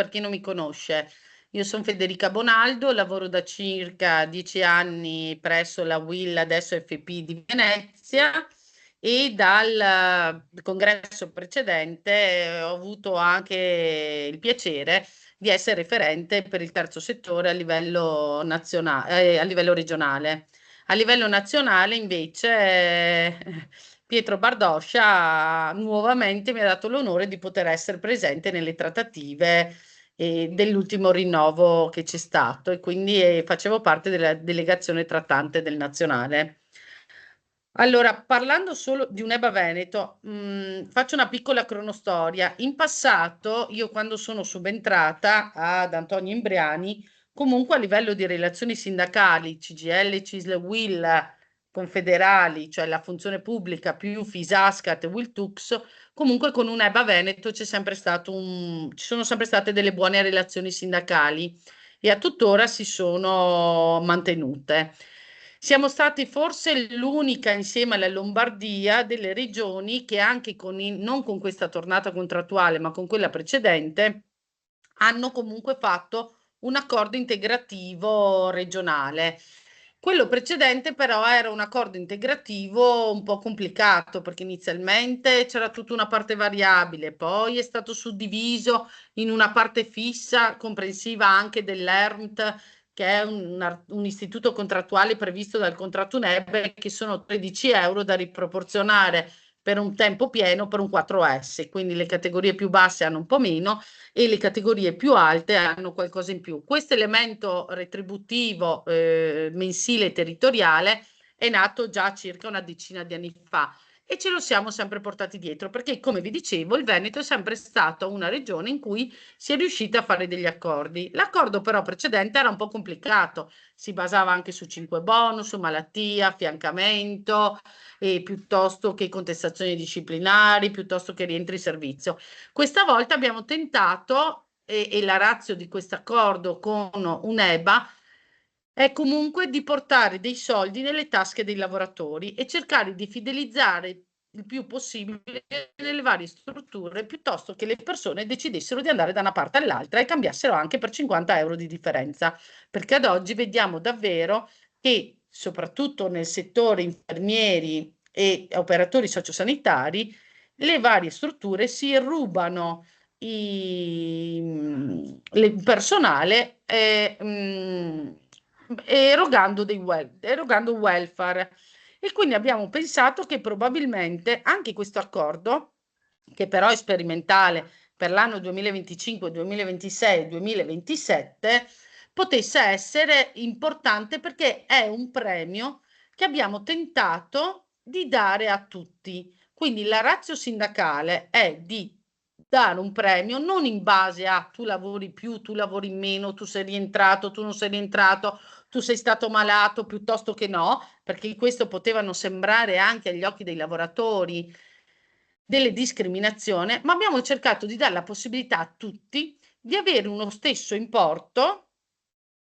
per chi non mi conosce, io sono Federica Bonaldo, lavoro da circa 10 anni presso la UIL, adesso FP di Venezia, e dal congresso precedente ho avuto anche il piacere di essere referente per il terzo settore a livello nazionale, a livello regionale. A livello nazionale, invece, Pietro Bardoscia nuovamente mi ha dato l'onore di poter essere presente nelle trattative dell'ultimo rinnovo che c'è stato e quindi facevo parte della delegazione trattante del nazionale. Allora, parlando solo di un'Eba Veneto, faccio una piccola cronostoria. In passato, io quando sono subentrata ad Antonio Imbriani, comunque a livello di relazioni sindacali, CGL, CISL, UIL, confederali, cioè la funzione pubblica più Fisascat e Wiltux, comunque con un'Eba Veneto ci sono sempre state delle buone relazioni sindacali e a tuttora si sono mantenute. Siamo stati forse l'unica insieme alla Lombardia delle regioni che anche non con questa tornata contrattuale, ma con quella precedente, hanno comunque fatto un accordo integrativo regionale. Quello precedente però era un accordo integrativo un po' complicato perché inizialmente c'era tutta una parte variabile, poi è stato suddiviso in una parte fissa comprensiva anche dell'ERMT, che è un istituto contrattuale previsto dal contratto UNEB, che sono 13 euro da riproporzionare per un tempo pieno per un 4S, quindi le categorie più basse hanno un po' meno e le categorie più alte hanno qualcosa in più. Questo elemento retributivo mensile e territoriale è nato già circa una decina di anni fa e ce lo siamo sempre portati dietro perché, come vi dicevo, il Veneto è sempre stata una regione in cui si è riusciti a fare degli accordi. L'accordo però precedente era un po' complicato, si basava anche su 5 bonus, su malattia, affiancamento, piuttosto che contestazioni disciplinari, piuttosto che rientri in servizio. Questa volta abbiamo tentato, e la ratio di questo accordo con un'EBA è comunque di portare dei soldi nelle tasche dei lavoratori e cercare di fidelizzare il più possibile nelle varie strutture, piuttosto che le persone decidessero di andare da una parte all'altra e cambiassero anche per 50 euro di differenza, perché ad oggi vediamo davvero che soprattutto nel settore infermieri e operatori sociosanitari, le varie strutture si rubano il personale erogando welfare. E quindi abbiamo pensato che probabilmente anche questo accordo, che però è sperimentale per l'anno 2025, 2026 e 2027, potesse essere importante perché è un premio che abbiamo tentato di dare a tutti. Quindi la ratio sindacale è di dare un premio non in base a tu lavori più, tu lavori meno, tu sei rientrato, tu non sei rientrato, tu sei stato malato piuttosto che no, perché questo potevano sembrare anche agli occhi dei lavoratori delle discriminazioni, ma abbiamo cercato di dare la possibilità a tutti di avere uno stesso importo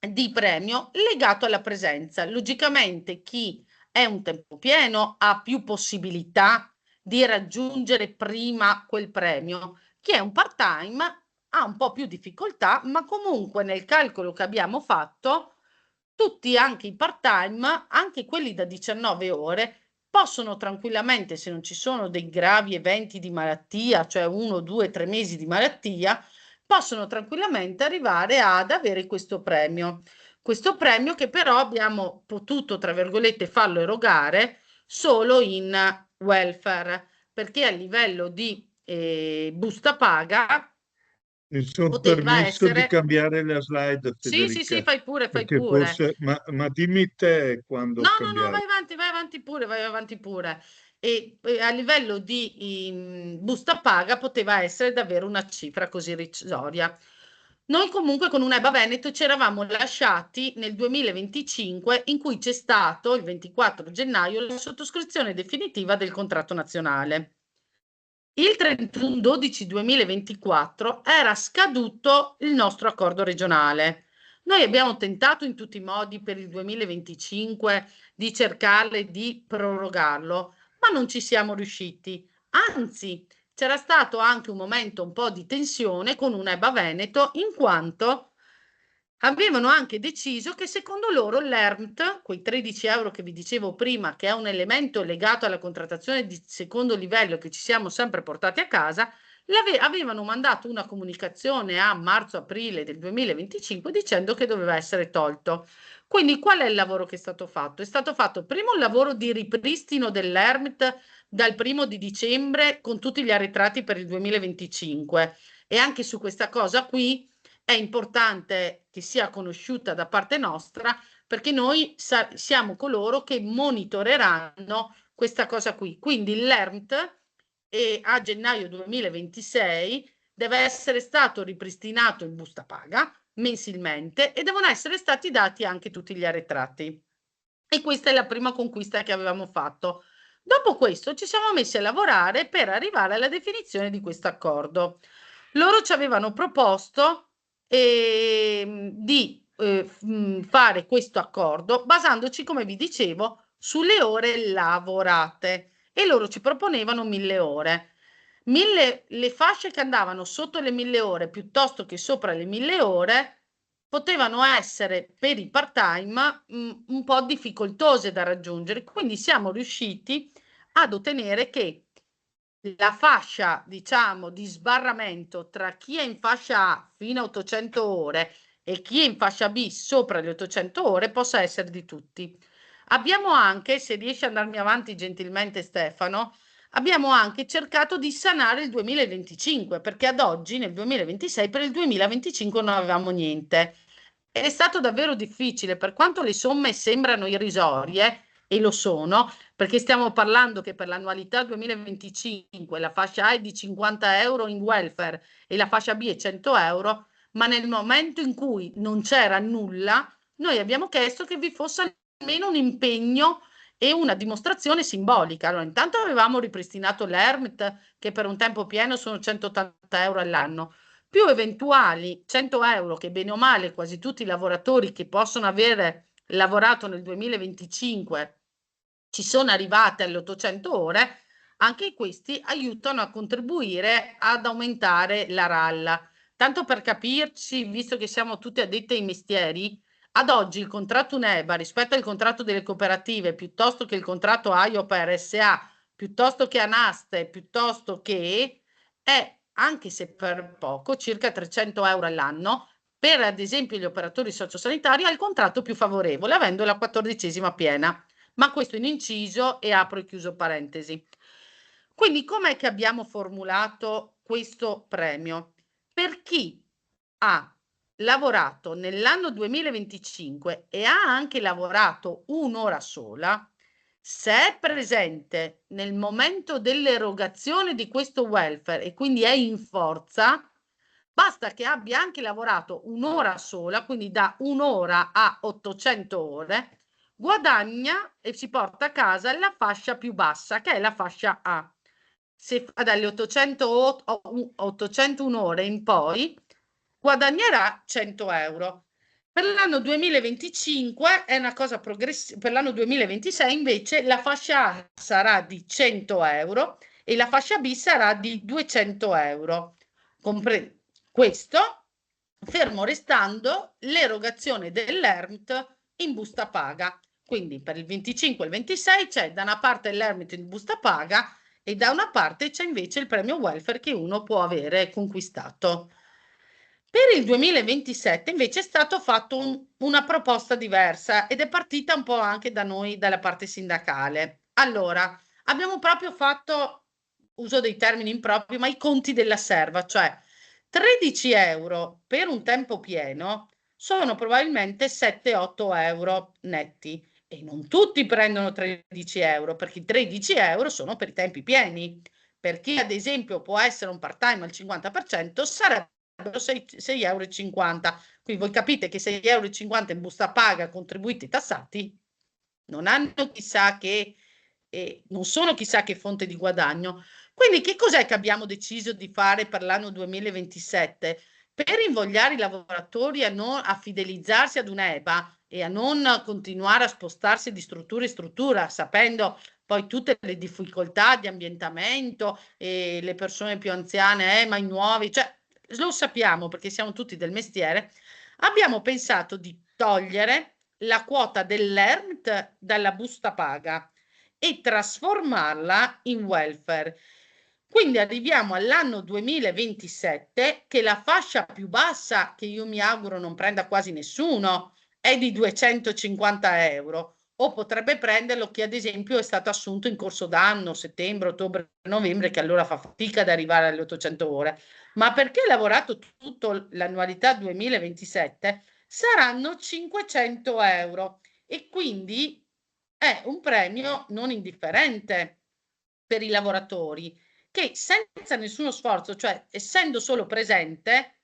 di premio legato alla presenza. Logicamente chi è un tempo pieno ha più possibilità di raggiungere prima quel premio. Chi è un part-time ha un po' più difficoltà, ma comunque nel calcolo che abbiamo fatto, tutti anche i part-time, anche quelli da 19 ore, possono tranquillamente, se non ci sono dei gravi eventi di malattia, cioè 1, 2, 3 mesi di malattia, possono tranquillamente arrivare ad avere questo premio. Questo premio che però abbiamo potuto, tra virgolette, farlo erogare solo in welfare, perché a livello di busta paga Mi sono poteva permesso di essere... cambiare la slide, Sì, sì, sì, Federica, fai pure, fai perché pure. forse, ma dimmi te No, quando no, no, cambiare. vai avanti pure, vai avanti pure. E a livello di busta paga poteva essere davvero una cifra così irrisoria. Noi comunque con un'EBA Veneto ci eravamo lasciati nel 2025 in cui c'è stato il 24 gennaio la sottoscrizione definitiva del contratto nazionale. Il 31/12/2024 era scaduto il nostro accordo regionale. Noi abbiamo tentato in tutti i modi per il 2025 di cercare di prorogarlo, ma non ci siamo riusciti. Anzi, c'era stato anche un momento un po' di tensione con un EBA Veneto, in quanto avevano anche deciso che secondo loro l'ERMT, quei 13 euro che vi dicevo prima, che è un elemento legato alla contrattazione di secondo livello che ci siamo sempre portati a casa, avevano mandato una comunicazione a marzo-aprile del 2025 dicendo che doveva essere tolto. Quindi qual è il lavoro che è stato fatto? È stato fatto prima un lavoro di ripristino dell'ERMT dal 1° dicembre con tutti gli arretrati per il 2025 e anche su questa cosa qui è importante che sia conosciuta da parte nostra perché noi siamo coloro che monitoreranno questa cosa qui. Quindi l'ERMT a gennaio 2026 deve essere stato ripristinato in busta paga mensilmente e devono essere stati dati anche tutti gli arretrati. E questa è la prima conquista che avevamo fatto. Dopo questo ci siamo messi a lavorare per arrivare alla definizione di questo accordo. Loro ci avevano proposto di fare questo accordo basandoci, come vi dicevo, sulle ore lavorate e loro ci proponevano 1000 ore. Le fasce che andavano sotto le 1000 ore piuttosto che sopra le 1000 ore potevano essere per i part-time un po' difficoltose da raggiungere, quindi siamo riusciti ad ottenere che la fascia, diciamo, di sbarramento tra chi è in fascia A fino a 800 ore e chi è in fascia B sopra le 800 ore possa essere di tutti. Abbiamo anche, se riesci ad andarmi avanti gentilmente Stefano, abbiamo anche cercato di sanare il 2025, perché ad oggi, nel 2026, per il 2025 non avevamo niente. È stato davvero difficile, per quanto le somme sembrano irrisorie, e lo sono, perché stiamo parlando che per l'annualità 2025 la fascia A è di 50 euro in welfare e la fascia B è 100 euro, ma nel momento in cui non c'era nulla, noi abbiamo chiesto che vi fosse almeno un impegno e una dimostrazione simbolica. Allora, intanto avevamo ripristinato l'ERMT, che per un tempo pieno sono 180 euro all'anno, più eventuali 100 euro che bene o male quasi tutti i lavoratori che possono avere lavorato nel 2025 ci sono arrivate alle 800 ore, anche questi aiutano a contribuire ad aumentare la RAL. Tanto per capirci, visto che siamo tutti addetti ai mestieri, ad oggi il contratto UNEBA rispetto al contratto delle cooperative, piuttosto che il contratto AIOP RSA, piuttosto che ANASTE, piuttosto che è, anche se per poco, circa 300 euro all'anno, per ad esempio gli operatori sociosanitari, ha il contratto più favorevole, avendo la 14ª piena. Ma questo in inciso e apro e chiuso parentesi. Quindi com'è che abbiamo formulato questo premio? Per chi ha lavorato nell'anno 2025 e ha anche lavorato un'ora sola, se è presente nel momento dell'erogazione di questo welfare e quindi è in forza, basta che abbia anche lavorato un'ora sola, quindi da un'ora a 800 ore, guadagna e si porta a casa la fascia più bassa, che è la fascia A. Se fa dalle 801 ore in poi, guadagnerà 100 euro. Per l'anno 2025 è una cosa progressiva, per l'anno 2026 invece la fascia A sarà di 100 euro e la fascia B sarà di 200 euro. Questo fermo restando l'erogazione dell'ERMT in busta paga. Quindi per il 25 e il 26 c'è da una parte l'ERMT in busta paga e da una parte c'è invece il premio welfare che uno può avere conquistato. Per il 2027 invece è stato fatto una proposta diversa ed è partita un po' anche da noi, dalla parte sindacale. Allora, abbiamo proprio fatto, uso dei termini impropri, ma i conti della serva, cioè 13 euro per un tempo pieno sono probabilmente 7-8 euro netti e non tutti prendono 13 euro perché i 13 euro sono per i tempi pieni. Per chi ad esempio può essere un part-time al 50% sarebbero 6,50 euro. Quindi voi capite che 6,50 euro in busta paga, contribuiti tassati, non hanno chissà che, non sono chissà che fonte di guadagno. Quindi che cos'è che abbiamo deciso di fare per l'anno 2027? Per invogliare i lavoratori a fidelizzarsi ad un'EBA e a non continuare a spostarsi di struttura in struttura, sapendo poi tutte le difficoltà di ambientamento e le persone più anziane, ma i nuovi, cioè lo sappiamo perché siamo tutti del mestiere, abbiamo pensato di togliere la quota dell'ERMT dalla busta paga e trasformarla in welfare. Quindi arriviamo all'anno 2027 che la fascia più bassa, che io mi auguro non prenda quasi nessuno, è di 250 euro, o potrebbe prenderlo chi ad esempio è stato assunto in corso d'anno, settembre, ottobre, novembre, che allora fa fatica ad arrivare alle 800 ore. Ma perché ha lavorato tutta l'annualità 2027 saranno 500 euro e quindi è un premio non indifferente per i lavoratori che senza nessuno sforzo, cioè essendo solo presente,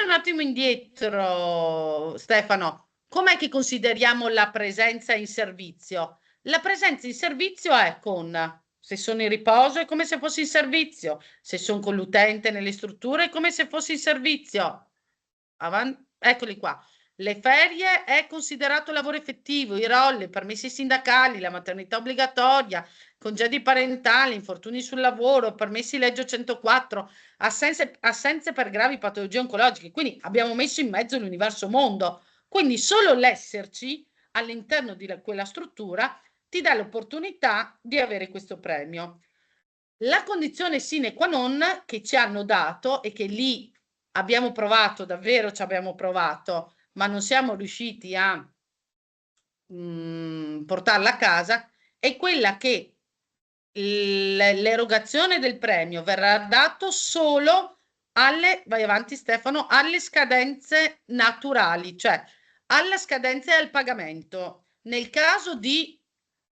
un attimo indietro, Stefano, com'è che consideriamo la presenza in servizio? La presenza in servizio è con, se sono in riposo è come se fossi in servizio, se sono con l'utente nelle strutture è come se fossi in servizio. Eccoli qua. Le ferie è considerato lavoro effettivo, i ROL, i permessi sindacali, la maternità obbligatoria, congedi parentali, infortuni sul lavoro, permessi legge 104, assenze per gravi patologie oncologiche. Quindi abbiamo messo in mezzo l'universo mondo. Quindi solo l'esserci all'interno di quella struttura ti dà l'opportunità di avere questo premio. La condizione sine qua non che ci hanno dato e che lì abbiamo provato, davvero ci abbiamo provato, ma non siamo riusciti a portarla a casa, è quella che l'erogazione del premio verrà dato solo alle, vai avanti Stefano, alle scadenze naturali, cioè alla scadenza e al pagamento. Nel caso del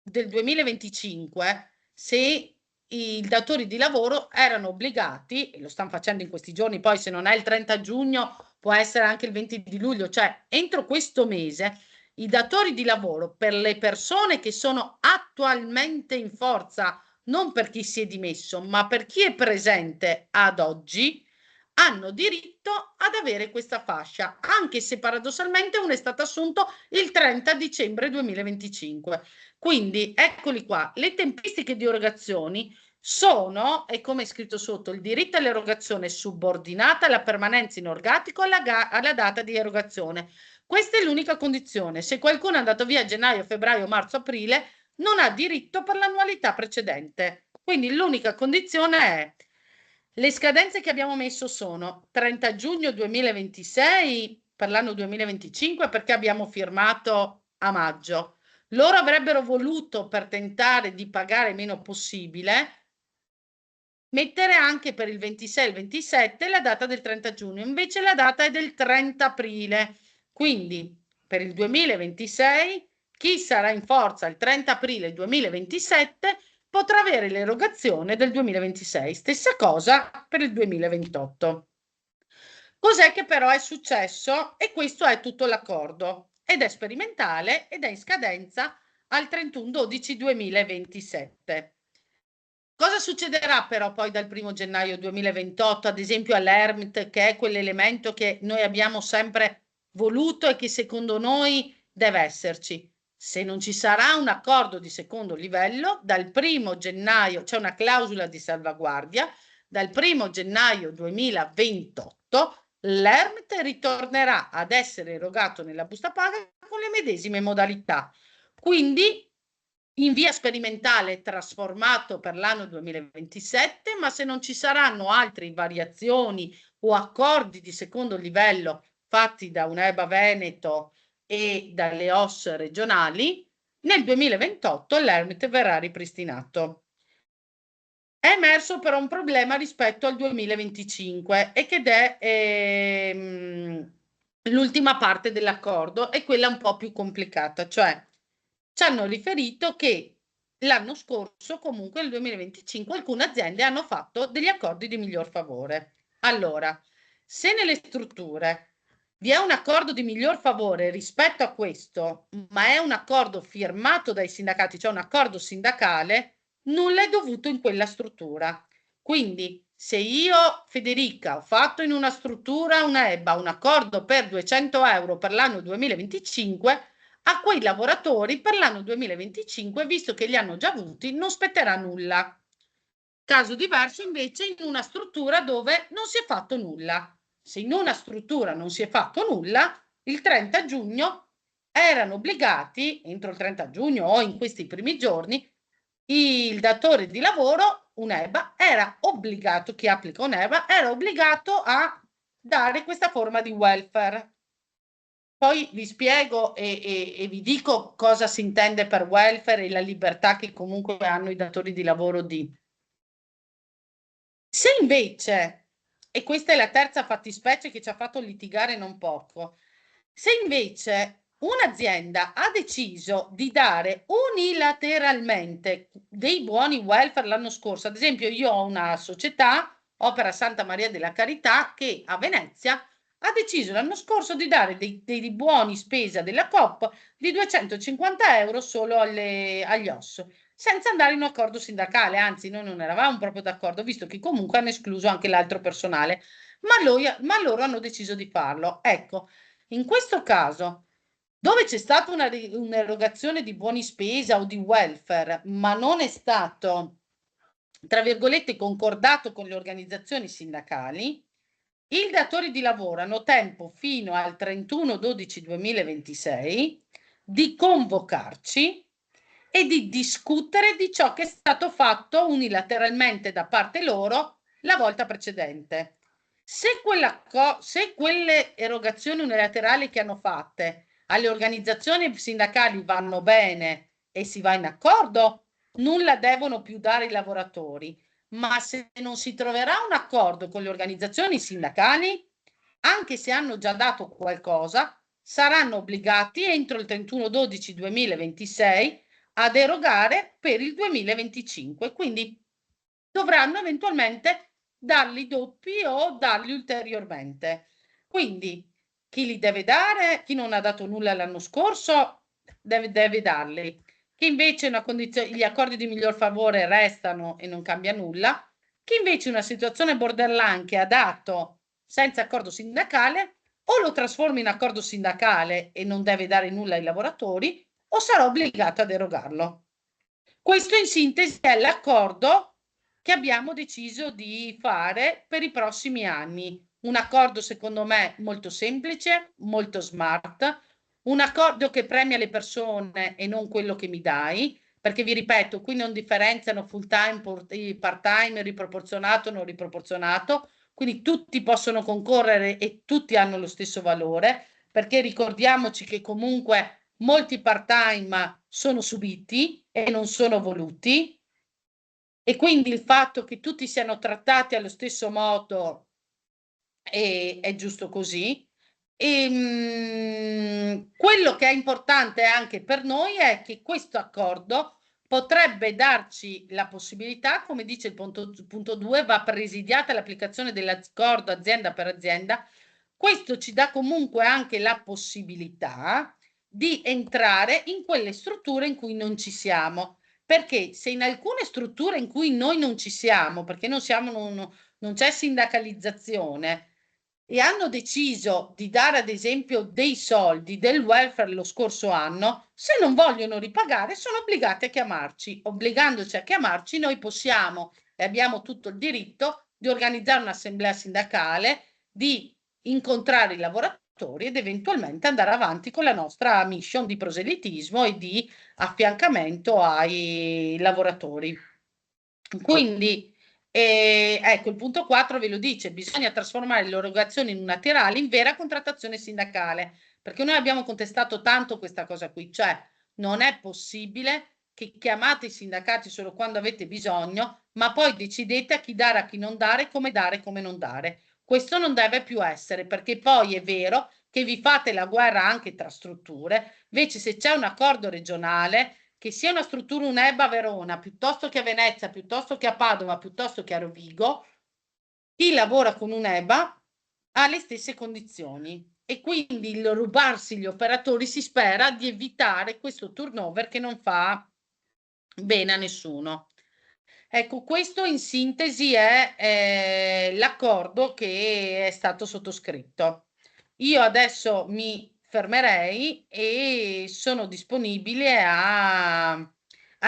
2025, se i datori di lavoro erano obbligati, e lo stanno facendo in questi giorni, poi se non è il 30 giugno può essere anche il 20 di luglio, cioè entro questo mese i datori di lavoro per le persone che sono attualmente in forza, non per chi si è dimesso, ma per chi è presente ad oggi, hanno diritto ad avere questa fascia, anche se paradossalmente uno è stato assunto il 30 dicembre 2025. Quindi eccoli qua, le tempistiche di erogazioni sono, e come è scritto sotto, il diritto all'erogazione subordinata alla permanenza in organico alla data di erogazione. Questa è l'unica condizione. Se qualcuno è andato via a gennaio, febbraio, marzo, aprile, non ha diritto per l'annualità precedente. Quindi l'unica condizione è le scadenze che abbiamo messo sono 30 giugno 2026 per l'anno 2025 perché abbiamo firmato a maggio. Loro avrebbero voluto, per tentare di pagare meno possibile, mettere anche per il 26 e il 27 la data del 30 giugno, invece la data è del 30 aprile. Quindi per il 2026 chi sarà in forza il 30 aprile 2027 potrà avere l'erogazione del 2026. Stessa cosa per il 2028. Cos'è che però è successo? E questo è tutto l'accordo ed è sperimentale ed è in scadenza al 31/12/2027. Cosa succederà però poi dal 1 gennaio 2028, ad esempio all'ERMT, che è quell'elemento che noi abbiamo sempre voluto e che secondo noi deve esserci? Se non ci sarà un accordo di secondo livello, dal 1 gennaio c'è una clausola di salvaguardia, dal 1 gennaio 2028 l'ERMT ritornerà ad essere erogato nella busta paga con le medesime modalità. Quindi in via sperimentale trasformato per l'anno 2027, ma se non ci saranno altre variazioni o accordi di secondo livello fatti da un'EBA Veneto e dalle OS regionali, nel 2028 l'ERMIT verrà ripristinato. È emerso però un problema rispetto al 2025 e che è l'ultima parte dell'accordo e quella un po' più complicata, cioè ci hanno riferito che l'anno scorso, comunque nel 2025, alcune aziende hanno fatto degli accordi di miglior favore. Allora, se nelle strutture vi è un accordo di miglior favore rispetto a questo, ma è un accordo firmato dai sindacati, cioè un accordo sindacale, nulla è dovuto in quella struttura. Quindi, se io, Federica, ho fatto in una struttura, una EBA, un accordo per 200 euro per l'anno 2025, a quei lavoratori per l'anno 2025, visto che li hanno già avuti, non spetterà nulla. Caso diverso invece in una struttura dove non si è fatto nulla. Se in una struttura non si è fatto nulla, il 30 giugno erano obbligati, entro il 30 giugno o in questi primi giorni, il datore di lavoro, un EBA, era obbligato, chi applica un EBA, era obbligato a dare questa forma di welfare. Poi vi spiego e vi dico cosa si intende per welfare e la libertà che comunque hanno i datori di lavoro di. Se invece, e questa è la terza fattispecie che ci ha fatto litigare non poco, se invece un'azienda ha deciso di dare unilateralmente dei buoni welfare l'anno scorso, ad esempio io ho una società, Opera Santa Maria della Carità, che a Venezia ha deciso l'anno scorso di dare dei buoni spesa della Coop di 250 euro solo agli OSS, senza andare in un accordo sindacale, anzi noi non eravamo proprio d'accordo, visto che comunque hanno escluso anche l'altro personale, ma loro hanno deciso di farlo. Ecco, in questo caso, dove c'è stata un'erogazione di buoni spesa o di welfare, ma non è stato, tra virgolette, concordato con le organizzazioni sindacali, i datori di lavoro hanno tempo fino al 31/12/2026 di convocarci e di discutere di ciò che è stato fatto unilateralmente da parte loro la volta precedente. Se quelle erogazioni unilaterali che hanno fatte alle organizzazioni sindacali vanno bene e si va in accordo, nulla devono più dare i lavoratori. Ma se non si troverà un accordo con le organizzazioni sindacali, anche se hanno già dato qualcosa, saranno obbligati entro il 31/12/2026 ad erogare per il 2025. Quindi dovranno eventualmente darli doppi o darli ulteriormente. Quindi chi li deve dare, chi non ha dato nulla l'anno scorso, deve darli. Chi invece una gli accordi di miglior favore restano e non cambia nulla. Chi invece in una situazione borderline che ha dato senza accordo sindacale, o lo trasforma in accordo sindacale e non deve dare nulla ai lavoratori, o sarà obbligato ad erogarlo. Questo in sintesi è l'accordo che abbiamo deciso di fare per i prossimi anni. Un accordo secondo me molto semplice, molto smart, un accordo che premia le persone e non quello che mi dai, perché vi ripeto, qui non differenziano full time, part time, riproporzionato, non riproporzionato, quindi tutti possono concorrere e tutti hanno lo stesso valore, perché ricordiamoci che comunque molti part time sono subiti e non sono voluti, e quindi il fatto che tutti siano trattati allo stesso modo è giusto così. Quello che è importante anche per noi è che questo accordo potrebbe darci la possibilità, come dice il punto 2, va presidiata l'applicazione dell'accordo azienda per azienda. Questo ci dà comunque anche la possibilità di entrare in quelle strutture in cui non ci siamo. Perché se in alcune strutture in cui noi non ci siamo, perché non c'è sindacalizzazione, e hanno deciso di dare ad esempio dei soldi del welfare lo scorso anno, se non vogliono ripagare sono obbligati a chiamarci. Obbligandoci a chiamarci noi possiamo e abbiamo tutto il diritto di organizzare un'assemblea sindacale, di incontrare i lavoratori ed eventualmente andare avanti con la nostra mission di proselitismo e di affiancamento ai lavoratori. Quindi, ecco, il punto 4 ve lo dice, bisogna trasformare l'erogazione unilaterale in vera contrattazione sindacale, perché noi abbiamo contestato tanto questa cosa qui, cioè non è possibile che chiamate i sindacati solo quando avete bisogno, ma poi decidete a chi dare, a chi non dare, come non dare. Questo non deve più essere, perché poi è vero che vi fate la guerra anche tra strutture, invece se c'è un accordo regionale, che sia una struttura UNEB a Verona, piuttosto che a Venezia, piuttosto che a Padova, piuttosto che a Rovigo, chi lavora con UNEBA ha le stesse condizioni e quindi il rubarsi gli operatori si spera di evitare questo turnover che non fa bene a nessuno. Ecco, questo in sintesi è l'accordo che è stato sottoscritto. Io adesso mi fermerei e sono disponibile a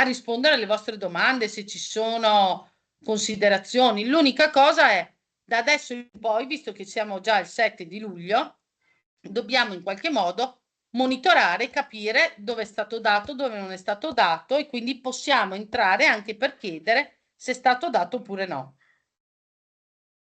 rispondere alle vostre domande se ci sono considerazioni. L'unica cosa è, da adesso in poi, visto che siamo già il 7 di luglio, dobbiamo in qualche modo monitorare, capire dove è stato dato, dove non è stato dato e quindi possiamo entrare anche per chiedere se è stato dato oppure no.